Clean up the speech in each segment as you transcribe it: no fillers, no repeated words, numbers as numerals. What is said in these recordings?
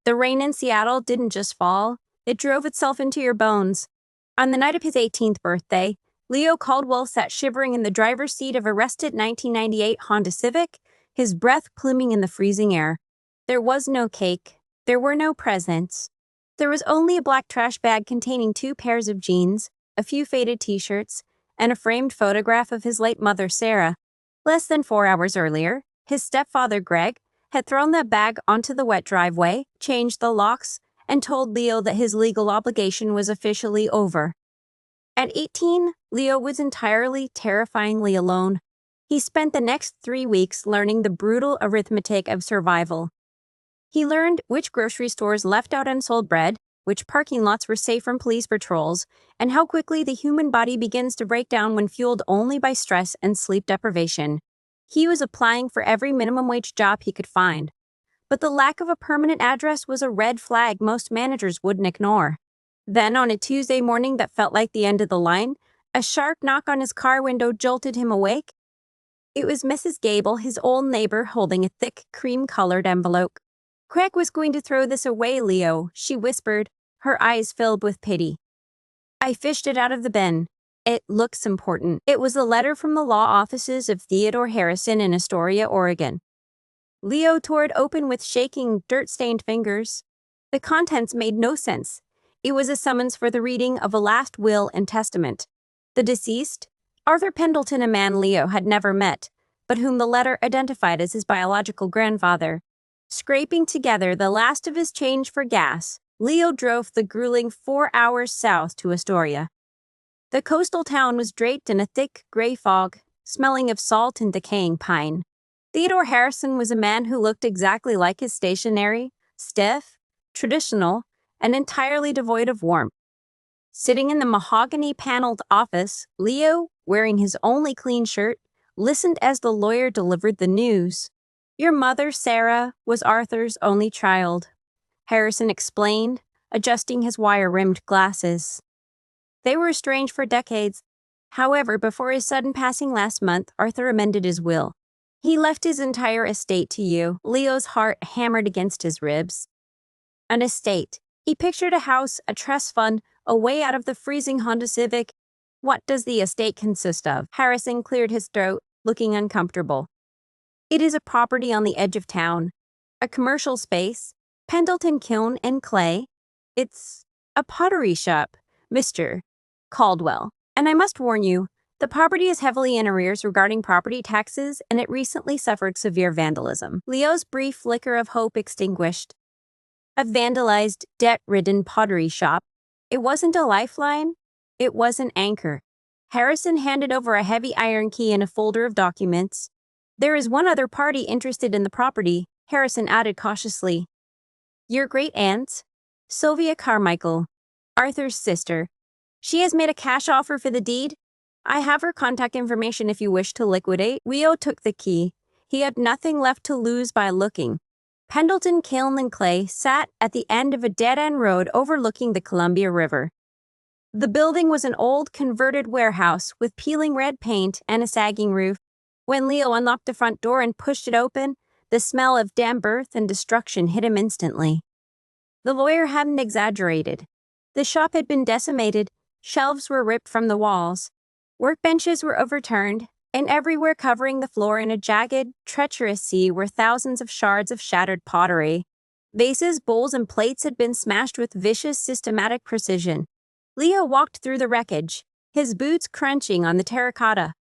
The rain in Seattle didn't just fall, it drove itself into your bones. On the night of his 18th birthday, Leo Caldwell sat shivering in the driver's seat of a rusted 1998 Honda Civic, his breath pluming in the freezing air. There was no cake. There were no presents. There was only a black trash bag containing 2 pairs of jeans, a few faded t-shirts, and a framed photograph of his late mother, Sarah. Less than 4 hours earlier, his stepfather, Greg, had thrown that bag onto the wet driveway, changed the locks, and told Leo that his legal obligation was officially over. At 18, Leo was entirely, terrifyingly alone. He spent the next 3 weeks learning the brutal arithmetic of survival. He learned which grocery stores left out unsold bread, which parking lots were safe from police patrols, and how quickly the human body begins to break down when fueled only by stress and sleep deprivation. He was applying for every minimum wage job he could find. But the lack of a permanent address was a red flag most managers wouldn't ignore. Then, on a Tuesday morning that felt like the end of the line, a sharp knock on his car window jolted him awake. It was Mrs. Gable, his old neighbor, holding a thick, cream-colored envelope. "Craig was going to throw this away, Leo," she whispered, her eyes filled with pity. "I fished it out of the bin. It looks important." It was a letter from the law offices of Theodore Harrison in Astoria, Oregon. Leo tore it open with shaking, dirt-stained fingers. The contents made no sense. It was a summons for the reading of a last will and testament. The deceased, Arthur Pendleton, a man Leo had never met, but whom the letter identified as his biological grandfather. Scraping together the last of his change for gas, Leo drove the grueling 4 hours south to Astoria. The coastal town was draped in a thick, gray fog, smelling of salt and decaying pine. Theodore Harrison was a man who looked exactly like his stationery, stiff, traditional, and entirely devoid of warmth. Sitting in the mahogany-paneled office, Leo, wearing his only clean shirt, listened as the lawyer delivered the news. "Your mother, Sarah, was Arthur's only child," Harrison explained, adjusting his wire-rimmed glasses. They were estranged for decades. However, before his sudden passing last month, Arthur amended his will. He left his entire estate to you. Leo's heart hammered against his ribs. An estate. He pictured a house, a trust fund, a way out of the freezing Honda Civic. "What does the estate consist of?" Harrison cleared his throat, looking uncomfortable. "It is a property on the edge of town. A commercial space, Pendleton Kiln and Clay. It's a pottery shop, Mr. Caldwell. And I must warn you, the property is heavily in arrears regarding property taxes, and it recently suffered severe vandalism." Leo's brief flicker of hope extinguished. A vandalized, debt-ridden pottery shop. It wasn't a lifeline, it was an anchor. Harrison handed over a heavy iron key and a folder of documents. "There is one other party interested in the property," Harrison added cautiously. "Your great-aunt, Sylvia Carmichael, Arthur's sister. She has made a cash offer for the deed. I have her contact information if you wish to liquidate." Leo took the key. He had nothing left to lose by looking. Pendleton Kiln and Clay sat at the end of a dead-end road overlooking the Columbia River. The building was an old, converted warehouse with peeling red paint and a sagging roof. When Leo unlocked the front door and pushed it open, the smell of damp earth and destruction hit him instantly. The lawyer hadn't exaggerated. The shop had been decimated, shelves were ripped from the walls, workbenches were overturned, and everywhere covering the floor in a jagged, treacherous sea were thousands of shards of shattered pottery. Vases, bowls, and plates had been smashed with vicious, systematic precision. Leo walked through the wreckage, his boots crunching on the terracotta.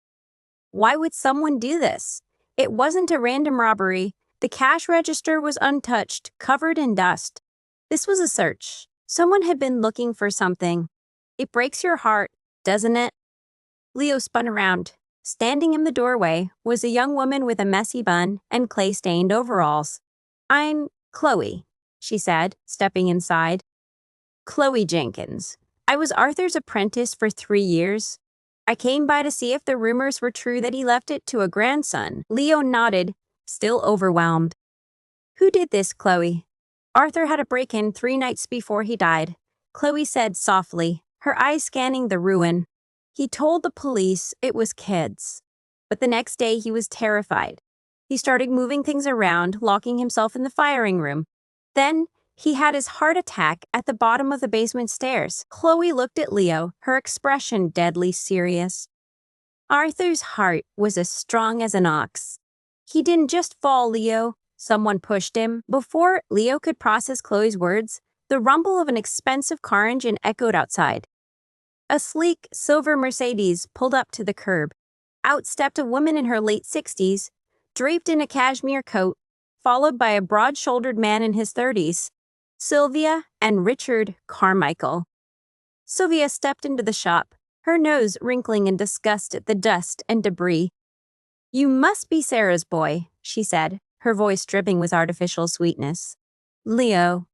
Why would someone do this? It wasn't a random robbery. The cash register was untouched, covered in dust. This was a search. Someone had been looking for something. It breaks your heart, doesn't it? Leo spun around. Standing in the doorway was a young woman with a messy bun and clay-stained overalls. "I'm Chloe," she said, stepping inside. "Chloe Jenkins. I was Arthur's apprentice for 3 years. I came by to see if the rumors were true that he left it to a grandson." Leo nodded, still overwhelmed. "Who did this, Chloe?" "Arthur had a break-in 3 nights before he died," Chloe said softly, her eyes scanning the ruin. "He told the police it was kids. But the next day he was terrified. He started moving things around, locking himself in the firing room. Then He had his heart attack at the bottom of the basement stairs. Chloe looked at Leo, her expression deadly serious. Arthur's heart was as strong as an ox. He didn't just fall, Leo. Someone pushed him. Before Leo could process Chloe's words, the rumble of an expensive car engine echoed outside. A sleek, silver Mercedes pulled up to the curb. Out stepped a woman in her late 60s, draped in a cashmere coat, followed by a broad-shouldered man in his 30s, Sylvia and Richard Carmichael. Sylvia stepped into the shop, her nose wrinkling in disgust at the dust and debris. "You must be Sarah's boy," she said, her voice dripping with artificial sweetness. "Leo,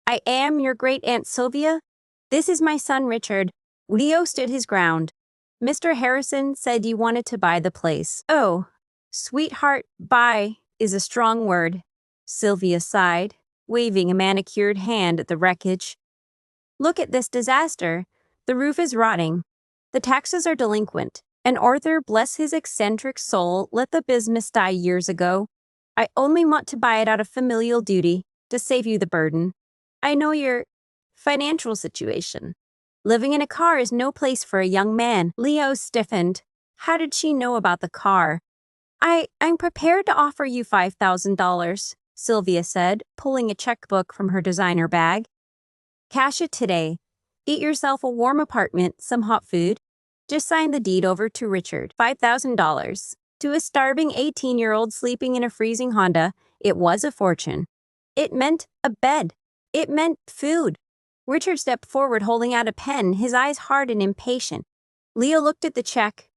I am your great-aunt Sylvia. This is my son Richard." Leo stood his ground. "Mr. Harrison said you wanted to buy the place." "Oh, sweetheart, buy is a strong word," Sylvia sighed, waving a manicured hand at the wreckage. "Look at this disaster. The roof is rotting. The taxes are delinquent. And Arthur, bless his eccentric soul, let the business die years ago. I only want to buy it out of familial duty, to save you the burden. I know your financial situation. Living in a car is no place for a young man." Leo stiffened. How did she know about the car? I'm prepared to offer you $5,000, Sylvia said, pulling a checkbook from her designer bag. "Cash it today. Eat yourself a warm apartment, some hot food. Just sign the deed over to Richard." $5,000. To a starving 18-year-old sleeping in a freezing Honda, it was a fortune. It meant a bed. It meant food. Richard stepped forward holding out a pen, his eyes hard and impatient. Leo looked at the check.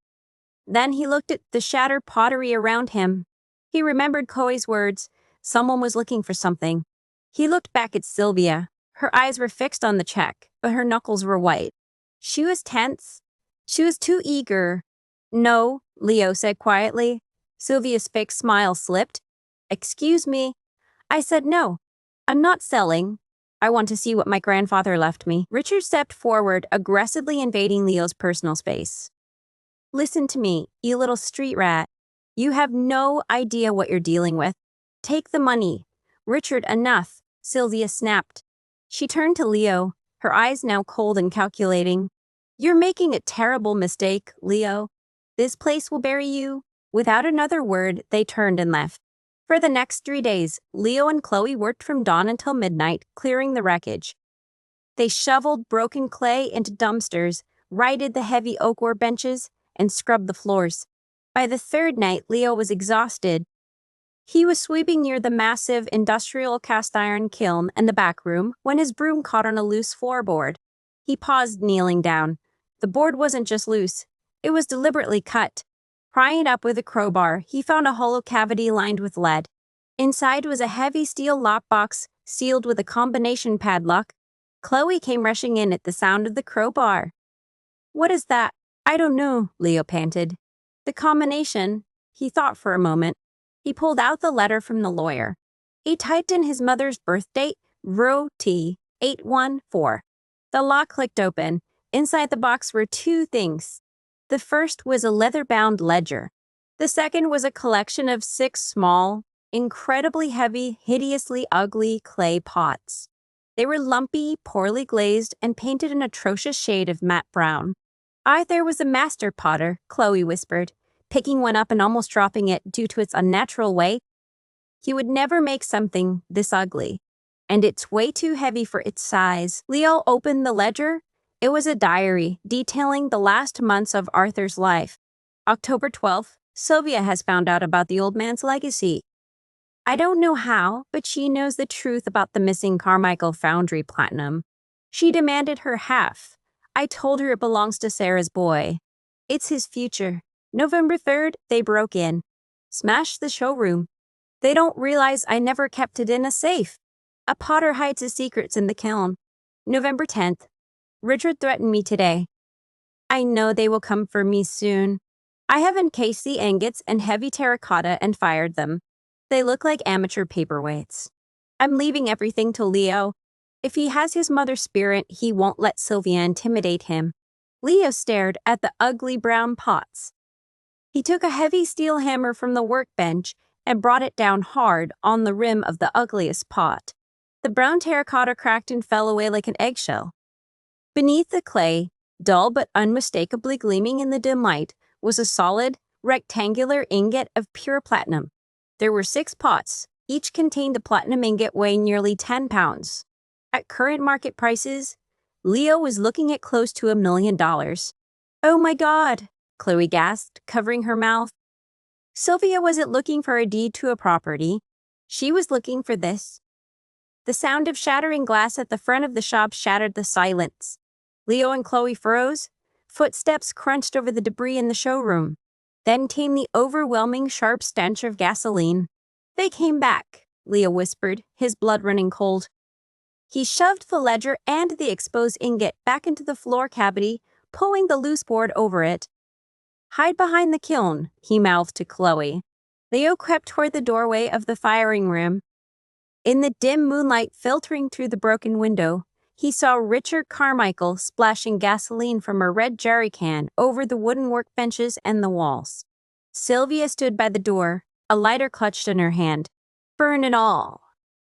Then he looked at the shattered pottery around him. He remembered Chloe's words. Someone was looking for something. He looked back at Sylvia. Her eyes were fixed on the check, but her knuckles were white. She was tense. She was too eager. "No," Leo said quietly. Sylvia's fake smile slipped. "Excuse me." "I said no. I'm not selling. I want to see what my grandfather left me." Richard stepped forward, aggressively invading Leo's personal space. "Listen to me, you little street rat. You have no idea what you're dealing with. Take the money." "Richard, enough," Sylvia snapped. She turned to Leo, her eyes now cold and calculating. "You're making a terrible mistake, Leo. This place will bury you." Without another word, they turned and left. For the next 3 days, Leo and Chloe worked from dawn until midnight, clearing the wreckage. They shoveled broken clay into dumpsters, righted the heavy oak benches, and scrubbed the floors. By the third night, Leo was exhausted. He was sweeping near the massive industrial cast-iron kiln in the back room when his broom caught on a loose floorboard. He paused, kneeling down. The board wasn't just loose. It was deliberately cut. Prying it up with a crowbar, he found a hollow cavity lined with lead. Inside was a heavy steel lockbox sealed with a combination padlock. Chloe came rushing in at the sound of the crowbar. "What is that?" "I don't know," Leo panted. "The combination." He thought for a moment. He pulled out the letter from the lawyer. He typed in his mother's birth date, row T, 814. The lock clicked open. Inside the box were 2 things. The first was a leather-bound ledger. The second was a collection of 6 small, incredibly heavy, hideously ugly clay pots. They were lumpy, poorly glazed, and painted an atrocious shade of matte brown. "Arthur was a master potter," Chloe whispered, picking one up and almost dropping it due to its unnatural weight. "He would never make something this ugly, and it's way too heavy for its size." Leo opened the ledger. It was a diary detailing the last months of Arthur's life. October 12th, Sylvia has found out about the old man's legacy. I don't know how, but she knows the truth about the missing Carmichael Foundry platinum. She demanded her half. I told her it belongs to Sarah's boy. It's his future. November 3rd, they broke in. Smashed the showroom. They don't realize I never kept it in a safe. A potter hides his secrets in the kiln. November 10th. Richard threatened me today. I know they will come for me soon. I have encased the ingots in heavy terracotta and fired them. They look like amateur paperweights. I'm leaving everything to Leo. If he has his mother's spirit, he won't let Sylvia intimidate him. Leo stared at the ugly brown pots. He took a heavy steel hammer from the workbench and brought it down hard on the rim of the ugliest pot. The brown terracotta cracked and fell away like an eggshell. Beneath the clay, dull but unmistakably gleaming in the dim light, was a solid, rectangular ingot of pure platinum. There were 6 pots. Each contained a platinum ingot weighing nearly 10 pounds. At current market prices, Leo was looking at close to $1 million. "Oh my God," Chloe gasped, covering her mouth. Sylvia wasn't looking for a deed to a property. She was looking for this. The sound of shattering glass at the front of the shop shattered the silence. Leo and Chloe froze. Footsteps crunched over the debris in the showroom. Then came the overwhelming sharp stench of gasoline. "They came back," Leo whispered, his blood running cold. He shoved the ledger and the exposed ingot back into the floor cavity, pulling the loose board over it. "Hide behind the kiln," he mouthed to Chloe. Leo crept toward the doorway of the firing room. In the dim moonlight filtering through the broken window, he saw Richard Carmichael splashing gasoline from a red jerry can over the wooden workbenches and the walls. Sylvia stood by the door, a lighter clutched in her hand. "Burn it all,"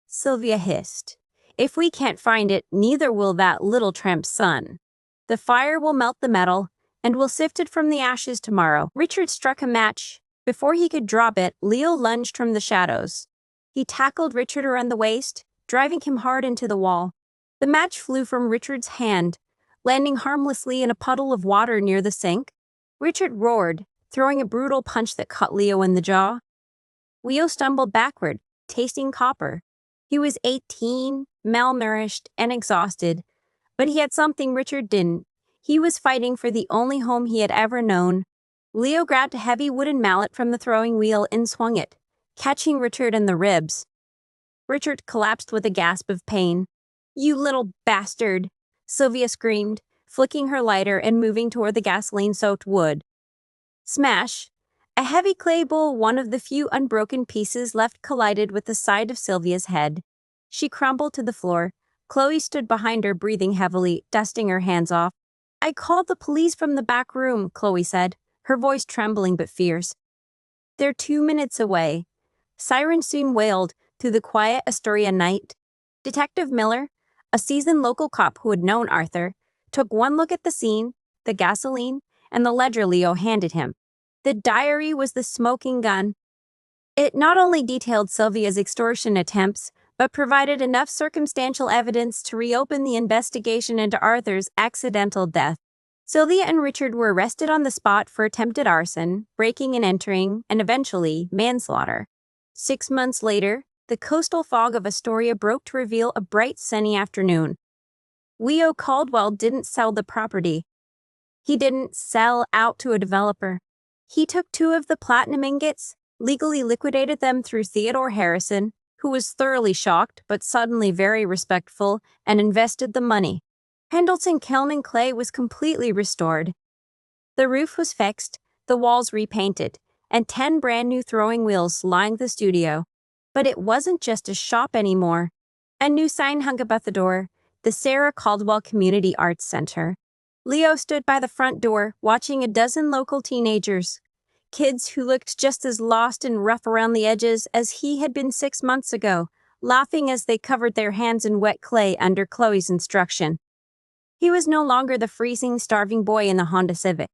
Sylvia hissed. "If we can't find it, neither will that little tramp's son. The fire will melt the metal, and we'll sift it from the ashes tomorrow." Richard struck a match. Before he could drop it, Leo lunged from the shadows. He tackled Richard around the waist, driving him hard into the wall. The match flew from Richard's hand, landing harmlessly in a puddle of water near the sink. Richard roared, throwing a brutal punch that cut Leo in the jaw. Leo stumbled backward, tasting copper. He was 18, malnourished, and exhausted, but he had something Richard didn't. He was fighting for the only home he had ever known. Leo grabbed a heavy wooden mallet from the throwing wheel and swung it, catching Richard in the ribs. Richard collapsed with a gasp of pain. "You little bastard," Sylvia screamed, flicking her lighter and moving toward the gasoline-soaked wood. Smash! A heavy clay bowl, one of the few unbroken pieces left, collided with the side of Sylvia's head. She crumpled to the floor. Chloe stood behind her, breathing heavily, dusting her hands off. "I called the police from the back room," Chloe said, her voice trembling but fierce. "They're 2 minutes away." Sirens soon wailed through the quiet Astoria night. Detective Miller, a seasoned local cop who had known Arthur, took one look at the scene, the gasoline, and the ledger Leo handed him. The diary was the smoking gun. It not only detailed Sylvia's extortion attempts, but provided enough circumstantial evidence to reopen the investigation into Arthur's accidental death. Sylvia and Richard were arrested on the spot for attempted arson, breaking and entering, and eventually manslaughter. 6 months later, the coastal fog of Astoria broke to reveal a bright sunny afternoon. Leo Caldwell didn't sell the property. He didn't sell out to a developer. He took 2 of the platinum ingots, legally liquidated them through Theodore Harrison, who was thoroughly shocked but suddenly very respectful, and invested the money. Pendleton Kiln and Clay was completely restored. The roof was fixed, the walls repainted, and 10 brand new throwing wheels lined the studio. But it wasn't just a shop anymore. A new sign hung above the door, the Sarah Caldwell Community Arts Center. Leo stood by the front door, watching a dozen local teenagers, kids who looked just as lost and rough around the edges as he had been 6 months ago, laughing as they covered their hands in wet clay under Chloe's instruction. He was no longer the freezing, starving boy in the Honda Civic.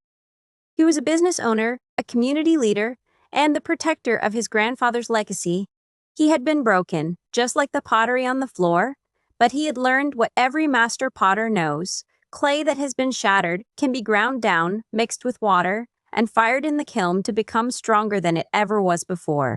He was a business owner, a community leader, and the protector of his grandfather's legacy. He had been broken, just like the pottery on the floor, but he had learned what every master potter knows. Clay that has been shattered can be ground down, mixed with water, and fired in the kiln to become stronger than it ever was before.